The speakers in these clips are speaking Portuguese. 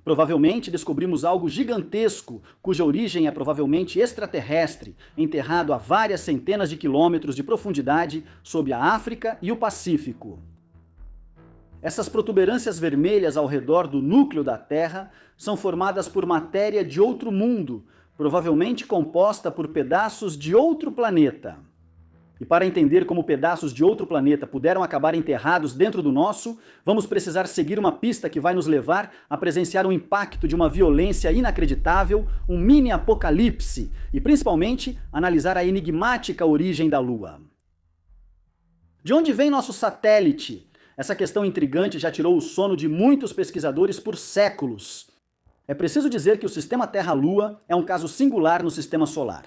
Provavelmente descobrimos algo gigantesco, cuja origem é provavelmente extraterrestre, enterrado a várias centenas de quilômetros de profundidade sob a África e o Pacífico. Essas protuberâncias vermelhas ao redor do núcleo da Terra são formadas por matéria de outro mundo, provavelmente composta por pedaços de outro planeta. E para entender como pedaços de outro planeta puderam acabar enterrados dentro do nosso, vamos precisar seguir uma pista que vai nos levar a presenciar um impacto de uma violência inacreditável, um mini apocalipse, e principalmente analisar a enigmática origem da Lua. De onde vem nosso satélite? Essa questão intrigante já tirou o sono de muitos pesquisadores por séculos. É preciso dizer que o sistema Terra-Lua é um caso singular no sistema solar.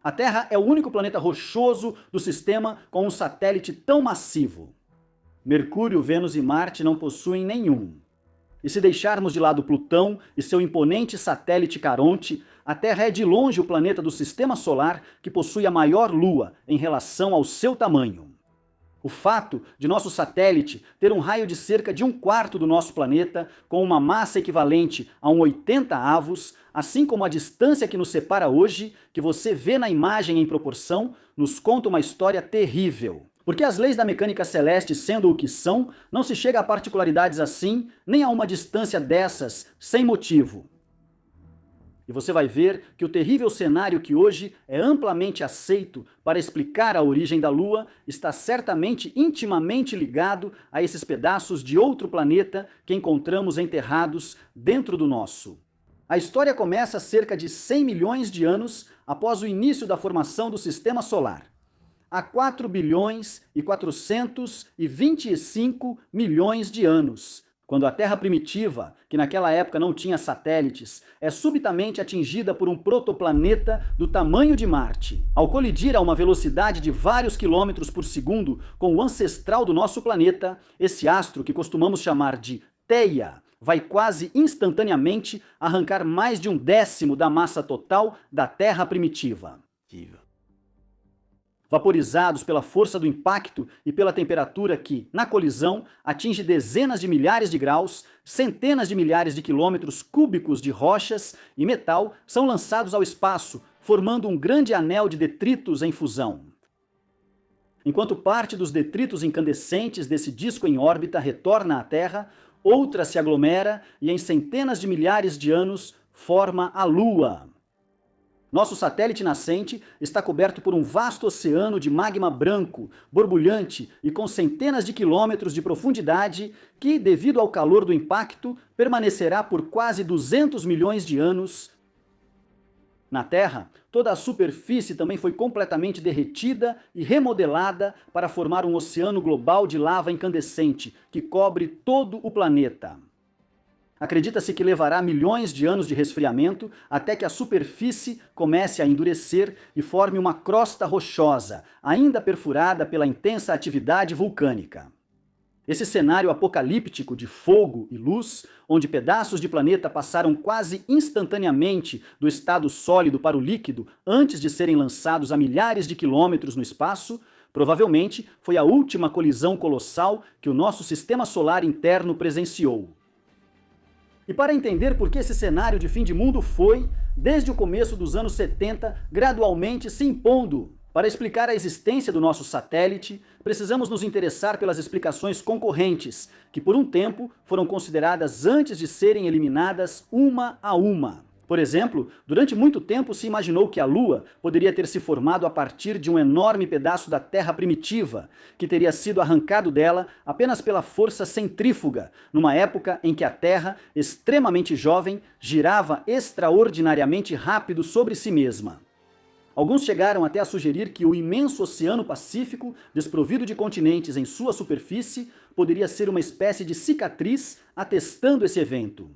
A Terra é o único planeta rochoso do sistema com um satélite tão massivo. Mercúrio, Vênus e Marte não possuem nenhum. E se deixarmos de lado Plutão e seu imponente satélite Caronte, a Terra é de longe o planeta do sistema solar que possui a maior Lua em relação ao seu tamanho. O fato de nosso satélite ter um raio de cerca de 1/4 do nosso planeta, com uma massa equivalente a um 80 avos, assim como a distância que nos separa hoje, que você vê na imagem em proporção, nos conta uma história terrível. Porque as leis da mecânica celeste sendo o que são, não se chega a particularidades assim, nem a uma distância dessas, sem motivo. E você vai ver que o terrível cenário que hoje é amplamente aceito para explicar a origem da Lua está certamente intimamente ligado a esses pedaços de outro planeta que encontramos enterrados dentro do nosso. A história começa cerca de 100 milhões de anos após o início da formação do Sistema Solar. Há 4 bilhões e 425 milhões de anos, quando a Terra primitiva, que naquela época não tinha satélites, é subitamente atingida por um protoplaneta do tamanho de Marte. Ao colidir a uma velocidade de vários quilômetros por segundo com o ancestral do nosso planeta, esse astro, que costumamos chamar de Theia, vai quase instantaneamente arrancar mais de 1/10 da massa total da Terra primitiva. Vaporizados pela força do impacto e pela temperatura que, na colisão, atinge dezenas de milhares de graus, centenas de milhares de quilômetros cúbicos de rochas e metal são lançados ao espaço, formando um grande anel de detritos em fusão. Enquanto parte dos detritos incandescentes desse disco em órbita retorna à Terra, outra se aglomera e em centenas de milhares de anos forma a Lua. Nosso satélite nascente está coberto por um vasto oceano de magma branco, borbulhante e com centenas de quilômetros de profundidade que, devido ao calor do impacto, permanecerá por quase 200 milhões de anos. Na Terra, toda a superfície também foi completamente derretida e remodelada para formar um oceano global de lava incandescente que cobre todo o planeta. Acredita-se que levará milhões de anos de resfriamento até que a superfície comece a endurecer e forme uma crosta rochosa, ainda perfurada pela intensa atividade vulcânica. Esse cenário apocalíptico de fogo e luz, onde pedaços de planeta passaram quase instantaneamente do estado sólido para o líquido antes de serem lançados a milhares de quilômetros no espaço, provavelmente foi a última colisão colossal que o nosso sistema solar interno presenciou. E para entender por que esse cenário de fim de mundo foi, desde o começo dos anos 70, gradualmente se impondo. Para explicar a existência do nosso satélite, precisamos nos interessar pelas explicações concorrentes, que por um tempo foram consideradas antes de serem eliminadas uma a uma. Por exemplo, durante muito tempo se imaginou que a Lua poderia ter se formado a partir de um enorme pedaço da Terra primitiva, que teria sido arrancado dela apenas pela força centrífuga, numa época em que a Terra, extremamente jovem, girava extraordinariamente rápido sobre si mesma. Alguns chegaram até a sugerir que o imenso Oceano Pacífico, desprovido de continentes em sua superfície, poderia ser uma espécie de cicatriz atestando esse evento.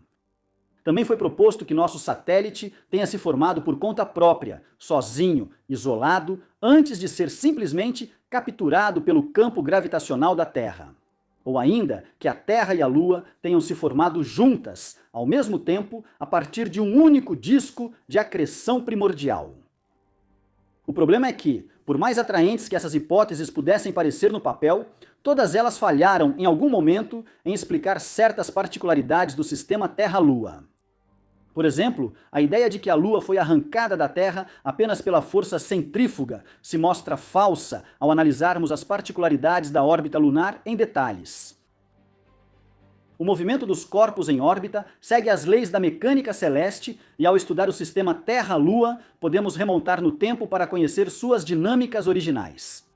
Também foi proposto que nosso satélite tenha se formado por conta própria, sozinho, isolado, antes de ser simplesmente capturado pelo campo gravitacional da Terra. Ou ainda, que a Terra e a Lua tenham se formado juntas, ao mesmo tempo, a partir de um único disco de acreção primordial. O problema é que, por mais atraentes que essas hipóteses pudessem parecer no papel, Todas elas falharam em algum momento em explicar certas particularidades do sistema Terra-Lua. Por exemplo, a ideia de que a Lua foi arrancada da Terra apenas pela força centrífuga se mostra falsa ao analisarmos as particularidades da órbita lunar em detalhes. O movimento dos corpos em órbita segue as leis da mecânica celeste e, ao estudar o sistema Terra-Lua, podemos remontar no tempo para conhecer suas dinâmicas originais.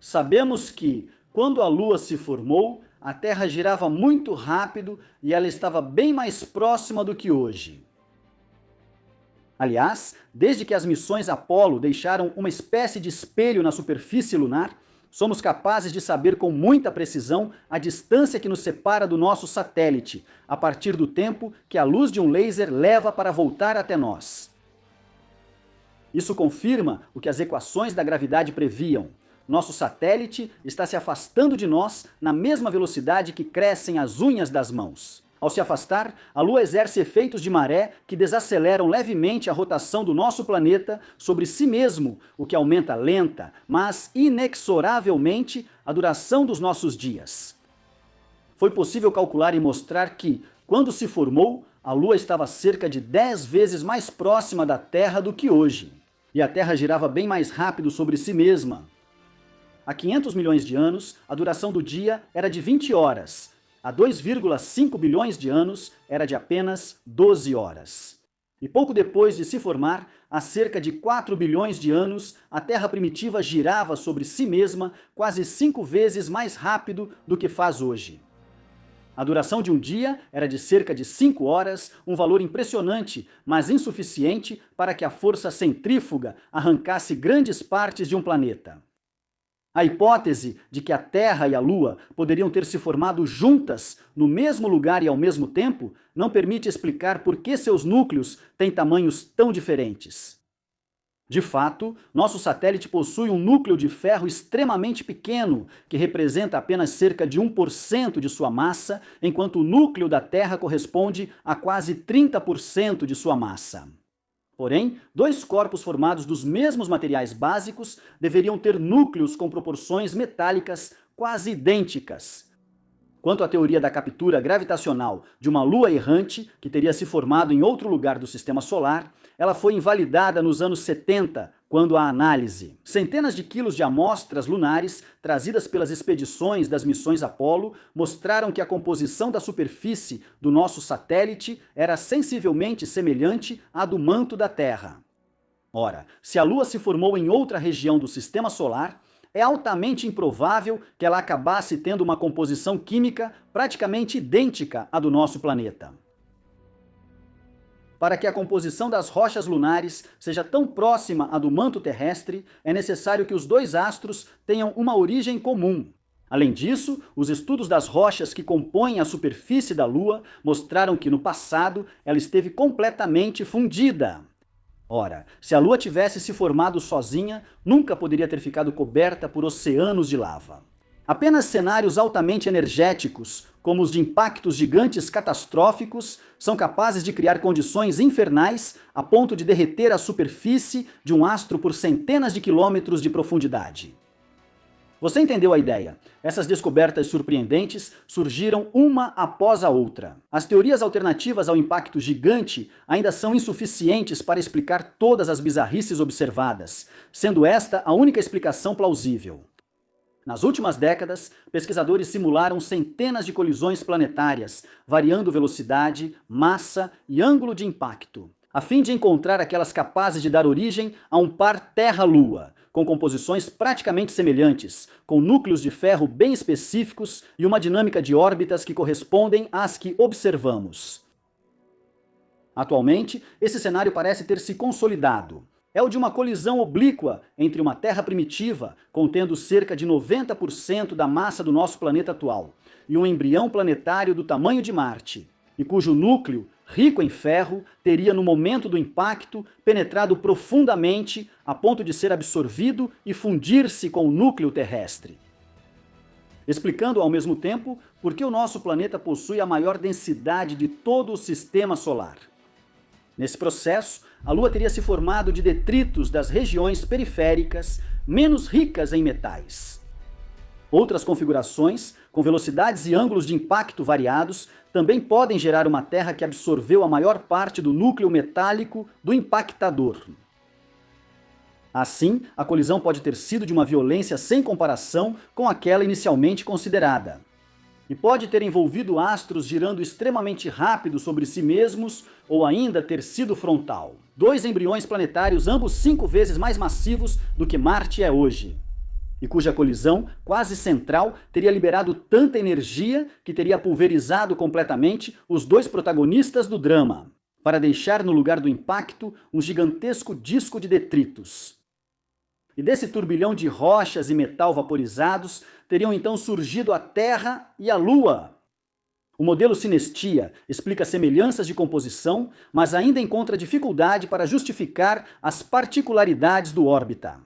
Sabemos que, quando a Lua se formou, a Terra girava muito rápido e ela estava bem mais próxima do que hoje. Aliás, desde que as missões Apollo deixaram uma espécie de espelho na superfície lunar, somos capazes de saber com muita precisão a distância que nos separa do nosso satélite, a partir do tempo que a luz de um laser leva para voltar até nós. Isso confirma o que as equações da gravidade previam. Nosso satélite está se afastando de nós na mesma velocidade que crescem as unhas das mãos. Ao se afastar, a Lua exerce efeitos de maré que desaceleram levemente a rotação do nosso planeta sobre si mesmo, o que aumenta lenta, mas inexoravelmente a duração dos nossos dias. Foi possível calcular e mostrar que, quando se formou, a Lua estava cerca de 10 vezes mais próxima da Terra do que hoje, e a Terra girava bem mais rápido sobre si mesma. Há 500 milhões de anos, a duração do dia era de 20 horas. Há 2,5 bilhões de anos, era de apenas 12 horas. E pouco depois de se formar, há cerca de 4 bilhões de anos, a Terra primitiva girava sobre si mesma quase 5 vezes mais rápido do que faz hoje. A duração de um dia era de cerca de 5 horas, um valor impressionante, mas insuficiente para que a força centrífuga arrancasse grandes partes de um planeta. A hipótese de que a Terra e a Lua poderiam ter se formado juntas, no mesmo lugar e ao mesmo tempo, não permite explicar por que seus núcleos têm tamanhos tão diferentes. De fato, nosso satélite possui um núcleo de ferro extremamente pequeno, que representa apenas cerca de 1% de sua massa, enquanto o núcleo da Terra corresponde a quase 30% de sua massa. Porém, dois corpos formados dos mesmos materiais básicos deveriam ter núcleos com proporções metálicas quase idênticas. Quanto à teoria da captura gravitacional de uma lua errante que teria se formado em outro lugar do sistema solar, ela foi invalidada nos anos 70, quando a análise. Centenas de quilos de amostras lunares trazidas pelas expedições das missões Apollo mostraram que a composição da superfície do nosso satélite era sensivelmente semelhante à do manto da Terra. Ora, se a Lua se formou em outra região do sistema solar, é altamente improvável que ela acabasse tendo uma composição química praticamente idêntica à do nosso planeta. Para que a composição das rochas lunares seja tão próxima à do manto terrestre, é necessário que os dois astros tenham uma origem comum. Além disso, os estudos das rochas que compõem a superfície da Lua mostraram que no passado ela esteve completamente fundida. Ora, se a Lua tivesse se formado sozinha, nunca poderia ter ficado coberta por oceanos de lava. Apenas cenários altamente energéticos, como os de impactos gigantes catastróficos, são capazes de criar condições infernais a ponto de derreter a superfície de um astro por centenas de quilômetros de profundidade. Você entendeu a ideia? Essas descobertas surpreendentes surgiram uma após a outra. As teorias alternativas ao impacto gigante ainda são insuficientes para explicar todas as bizarrices observadas, sendo esta a única explicação plausível. Nas últimas décadas, pesquisadores simularam centenas de colisões planetárias, variando velocidade, massa e ângulo de impacto, a fim de encontrar aquelas capazes de dar origem a um par Terra-Lua, com composições praticamente semelhantes, com núcleos de ferro bem específicos e uma dinâmica de órbitas que correspondem às que observamos. Atualmente, esse cenário parece ter se consolidado. É o de uma colisão oblíqua entre uma Terra primitiva, contendo cerca de 90% da massa do nosso planeta atual, e um embrião planetário do tamanho de Marte, e cujo núcleo, rico em ferro, teria no momento do impacto penetrado profundamente a ponto de ser absorvido e fundir-se com o núcleo terrestre. Explicando ao mesmo tempo por que o nosso planeta possui a maior densidade de todo o sistema solar. Nesse processo, a Lua teria se formado de detritos das regiões periféricas menos ricas em metais. Outras configurações, com velocidades e ângulos de impacto variados, também podem gerar uma Terra que absorveu a maior parte do núcleo metálico do impactador. Assim, a colisão pode ter sido de uma violência sem comparação com aquela inicialmente considerada. E pode ter envolvido astros girando extremamente rápido sobre si mesmos, ou ainda ter sido frontal. Dois embriões planetários, ambos 5 vezes mais massivos do que Marte é hoje, e cuja colisão, quase central, teria liberado tanta energia que teria pulverizado completamente os dois protagonistas do drama, para deixar no lugar do impacto um gigantesco disco de detritos. E desse turbilhão de rochas e metal vaporizados, teriam então surgido a Terra e a Lua. O modelo Synestia explica semelhanças de composição, mas ainda encontra dificuldade para justificar as particularidades do órbita.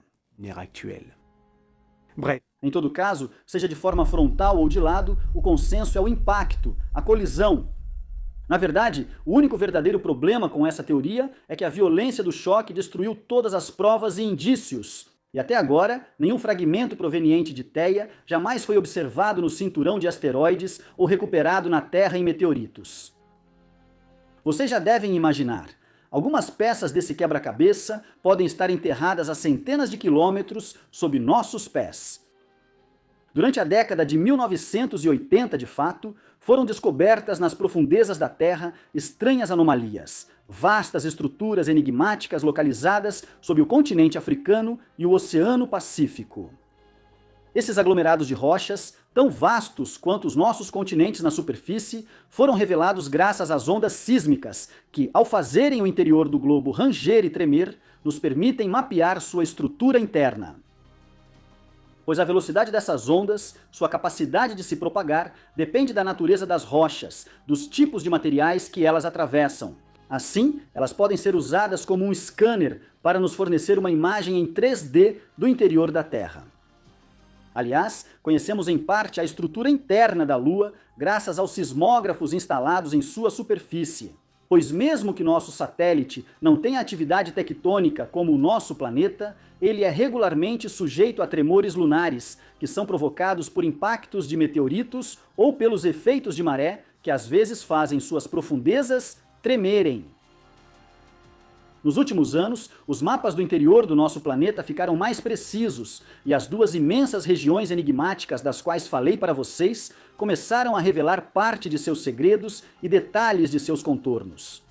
Em todo caso, seja de forma frontal ou de lado, o consenso é o impacto, a colisão. Na verdade, o único verdadeiro problema com essa teoria é que a violência do choque destruiu todas as provas e indícios. E até agora, nenhum fragmento proveniente de Theia jamais foi observado no cinturão de asteroides ou recuperado na Terra em meteoritos. Vocês já devem imaginar, algumas peças desse quebra-cabeça podem estar enterradas a centenas de quilômetros sob nossos pés. Durante a década de 1980, de fato, foram descobertas nas profundezas da Terra estranhas anomalias, vastas estruturas enigmáticas localizadas sob o continente africano e o Oceano Pacífico. Esses aglomerados de rochas, tão vastos quanto os nossos continentes na superfície, foram revelados graças às ondas sísmicas que, ao fazerem o interior do globo ranger e tremer, nos permitem mapear sua estrutura interna. Pois a velocidade dessas ondas, sua capacidade de se propagar, depende da natureza das rochas, dos tipos de materiais que elas atravessam. Assim, elas podem ser usadas como um scanner para nos fornecer uma imagem em 3D do interior da Terra. Aliás, conhecemos em parte a estrutura interna da Lua graças aos sismógrafos instalados em sua superfície. Pois mesmo que nosso satélite não tenha atividade tectônica como o nosso planeta, ele é regularmente sujeito a tremores lunares, que são provocados por impactos de meteoritos ou pelos efeitos de maré, que às vezes fazem suas profundezas tremerem. Nos últimos anos, os mapas do interior do nosso planeta ficaram mais precisos e as duas imensas regiões enigmáticas das quais falei para vocês começaram a revelar parte de seus segredos e detalhes de seus contornos.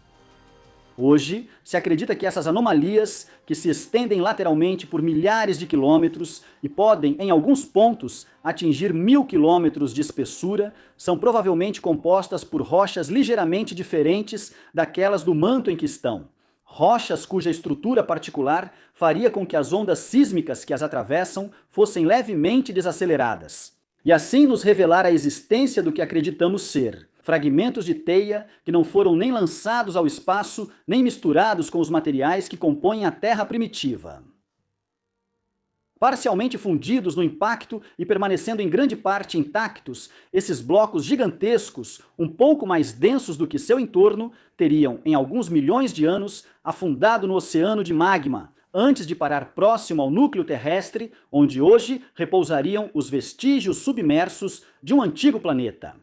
Hoje, se acredita que essas anomalias, que se estendem lateralmente por milhares de quilômetros e podem, em alguns pontos, atingir 1000 quilômetros de espessura, são provavelmente compostas por rochas ligeiramente diferentes daquelas do manto em que estão. Rochas cuja estrutura particular faria com que as ondas sísmicas que as atravessam fossem levemente desaceleradas. E assim nos revelar a existência do que acreditamos ser. Fragmentos de Theia que não foram nem lançados ao espaço, nem misturados com os materiais que compõem a Terra primitiva. Parcialmente fundidos no impacto e permanecendo em grande parte intactos, esses blocos gigantescos, um pouco mais densos do que seu entorno, teriam, em alguns milhões de anos, afundado no oceano de magma, antes de parar próximo ao núcleo terrestre, onde hoje repousariam os vestígios submersos de um antigo planeta.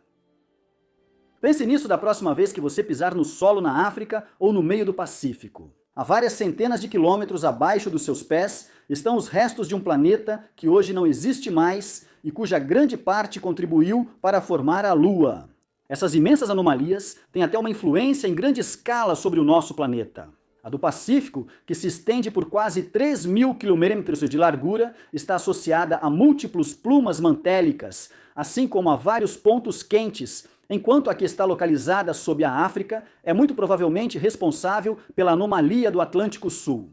Pense nisso da próxima vez que você pisar no solo na África ou no meio do Pacífico. A várias centenas de quilômetros abaixo dos seus pés estão os restos de um planeta que hoje não existe mais e cuja grande parte contribuiu para formar a Lua. Essas imensas anomalias têm até uma influência em grande escala sobre o nosso planeta. A do Pacífico, que se estende por quase 3.000 km de largura, está associada a múltiplos plumas mantélicas, assim como a vários pontos quentes, enquanto a que está localizada sob a África é muito provavelmente responsável pela anomalia do Atlântico Sul.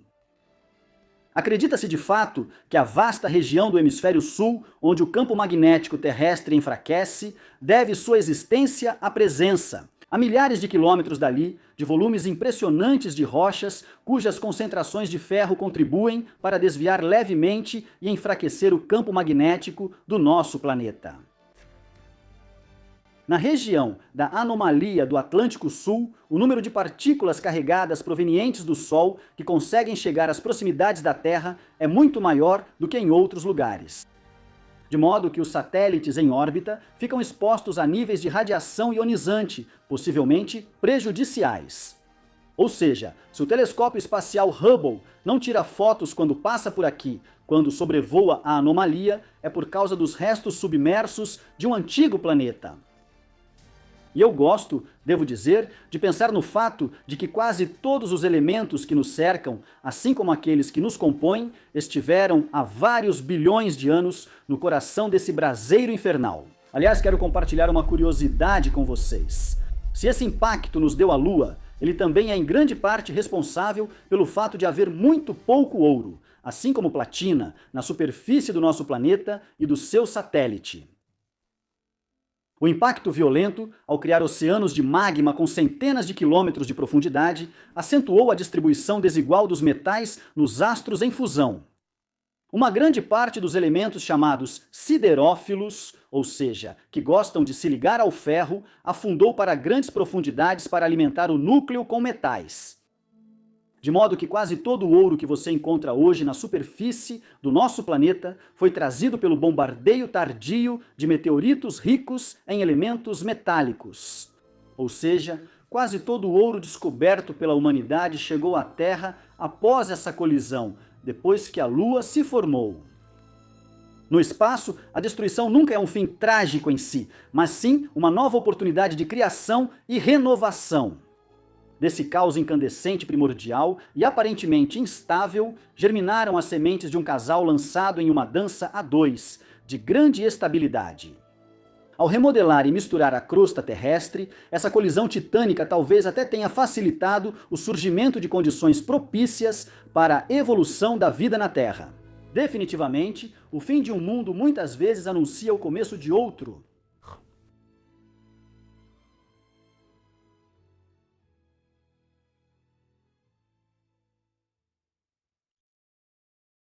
Acredita-se de fato que a vasta região do hemisfério sul, onde o campo magnético terrestre enfraquece, deve sua existência à presença, a milhares de quilômetros dali, de volumes impressionantes de rochas cujas concentrações de ferro contribuem para desviar levemente e enfraquecer o campo magnético do nosso planeta. Na região da anomalia do Atlântico Sul, o número de partículas carregadas provenientes do Sol que conseguem chegar às proximidades da Terra é muito maior do que em outros lugares. de modo que os satélites em órbita ficam expostos a níveis de radiação ionizante, possivelmente prejudiciais. Ou seja, se o telescópio espacial Hubble não tira fotos quando passa por aqui, quando sobrevoa a anomalia, é por causa dos restos submersos de um antigo planeta. E eu gosto, devo dizer, de pensar no fato de que quase todos os elementos que nos cercam, assim como aqueles que nos compõem, estiveram há vários bilhões de anos no coração desse braseiro infernal. Aliás, quero compartilhar uma curiosidade com vocês. Se esse impacto nos deu a Lua, ele também é em grande parte responsável pelo fato de haver muito pouco ouro, assim como platina, na superfície do nosso planeta e do seu satélite. O impacto violento, ao criar oceanos de magma com centenas de quilômetros de profundidade, acentuou a distribuição desigual dos metais nos astros em fusão. Uma grande parte dos elementos chamados siderófilos, ou seja, que gostam de se ligar ao ferro, afundou para grandes profundidades para alimentar o núcleo com metais. De modo que quase todo o ouro que você encontra hoje na superfície do nosso planeta foi trazido pelo bombardeio tardio de meteoritos ricos em elementos metálicos. Ou seja, quase todo o ouro descoberto pela humanidade chegou à Terra após essa colisão, depois que a Lua se formou. No espaço, a destruição nunca é um fim trágico em si, mas sim uma nova oportunidade de criação e renovação. Desse caos incandescente primordial e aparentemente instável, germinaram as sementes de um casal lançado em uma dança a dois, de grande estabilidade. Ao remodelar e misturar a crosta terrestre, essa colisão titânica talvez até tenha facilitado o surgimento de condições propícias para a evolução da vida na Terra. Definitivamente, o fim de um mundo muitas vezes anuncia o começo de outro.